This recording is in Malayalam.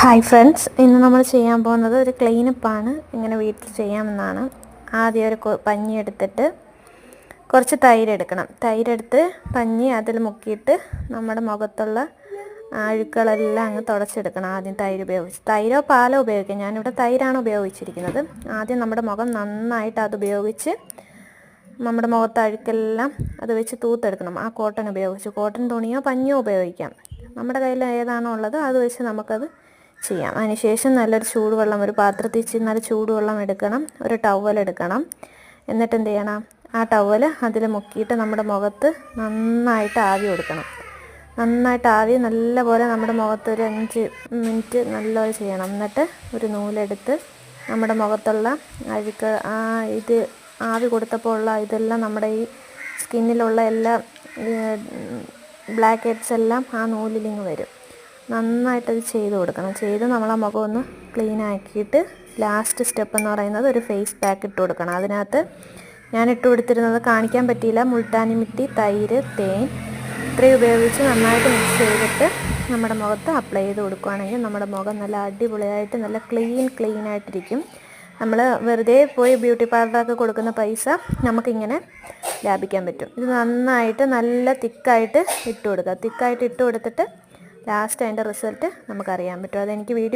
ഹായ് ഫ്രണ്ട്സ്, ഇന്ന് നമ്മൾ ചെയ്യാൻ പോകുന്നത് ഒരു ക്ലീനപ്പാണ്. ഇങ്ങനെ വീട്ടിൽ ചെയ്യാമെന്നാണ്. ആദ്യം ഒരു പഞ്ഞി എടുത്തിട്ട് കുറച്ച് തൈരെടുക്കണം. തൈരെടുത്ത് പഞ്ഞി അതിൽ മുക്കിയിട്ട് നമ്മുടെ മുഖത്തുള്ള അഴുക്കുകളെല്ലാം അങ്ങ് തുടച്ചെടുക്കണം. ആദ്യം തൈര് ഉപയോഗിച്ച്, തൈരോ പാലോ ഉപയോഗിക്കാം. ഞാനിവിടെ തൈരാണ് ഉപയോഗിച്ചിരിക്കുന്നത്. ആദ്യം നമ്മുടെ മുഖം നന്നായിട്ട് അത് ഉപയോഗിച്ച് നമ്മുടെ മുഖത്ത് അഴുക്കെല്ലാം അത് വെച്ച് തൂത്തെടുക്കണം. ആ കോട്ടൺ ഉപയോഗിച്ച്, കോട്ടൺ തുണിയോ പഞ്ഞിയോ ഉപയോഗിക്കാം. നമ്മുടെ കയ്യിൽ ഏതാണോ ഉള്ളത് അത് വെച്ച് നമുക്കത് ചെയ്യാം. അതിനുശേഷം നല്ലൊരു ചൂടുവെള്ളം, ഒരു പാത്രത്തിൽ നല്ല ചൂടുവെള്ളം എടുക്കണം. ഒരു ടവൽ എടുക്കണം. എന്നിട്ട് എന്ത് ചെയ്യണം, ആ ടവൽ അതിൽ മുക്കിയിട്ട് നമ്മുടെ മുഖത്ത് നന്നായിട്ട് ആവി കൊടുക്കണം. നന്നായിട്ട് ആവി നല്ലപോലെ നമ്മുടെ മുഖത്ത് ഒരു 5 മിനിറ്റ് നല്ലപോലെ ചെയ്യണം. എന്നിട്ട് ഒരു നൂലെടുത്ത് നമ്മുടെ മുഖത്തുള്ള അഴുക്ക് ഇത് ആവി കൊടുത്തപ്പോൾ ഉള്ള ഇതെല്ലാം നമ്മുടെ ഈ സ്കിന്നിലുള്ള എല്ലാ ബ്ലാക്ക് ഹെഡ്സ് എല്ലാം ആ നൂലിലിങ്ങ് വരും. നന്നായിട്ടത് ചെയ്ത് കൊടുക്കണം. ചെയ്ത് നമ്മൾ ആ മുഖം ഒന്ന് ക്ലീൻ ആക്കിയിട്ട് ലാസ്റ്റ് സ്റ്റെപ്പ് എന്ന് പറയുന്നത് ഒരു ഫേസ് പാക്ക് ഇട്ട് കൊടുക്കണം. അതിനകത്ത് ഞാൻ ഇട്ട് കൊടുത്തിരുന്നത് കാണിക്കാൻ പറ്റിയില്ല. മുൾട്ടാനി മിട്ടി, തൈര്, തേൻ ഇത്രയും ഉപയോഗിച്ച് നന്നായിട്ട് മിക്സ് ചെയ്തിട്ട് നമ്മുടെ മുഖത്ത് അപ്ലൈ ചെയ്ത് കൊടുക്കുകയാണെങ്കിൽ നമ്മുടെ മുഖം നല്ല അടിപൊളിയായിട്ട് നല്ല ക്ലീൻ ആയിട്ടിരിക്കും. നമ്മൾ വെറുതെ പോയി ബ്യൂട്ടി പാർലറൊക്കെ കൊടുക്കുന്ന പൈസ നമുക്കിങ്ങനെ ലാഭിക്കാൻ പറ്റും. ഇത് നന്നായിട്ട് നല്ല തിക്കായിട്ട് ഇട്ട് കൊടുക്കുക. തിക്കായിട്ട് ഇട്ട് കൊടുത്തിട്ട് ലാസ്റ്റ് അതിൻ്റെ റിസൾട്ട് നമുക്കറിയാൻ പറ്റും. അതെനിക്ക് വീഡിയോ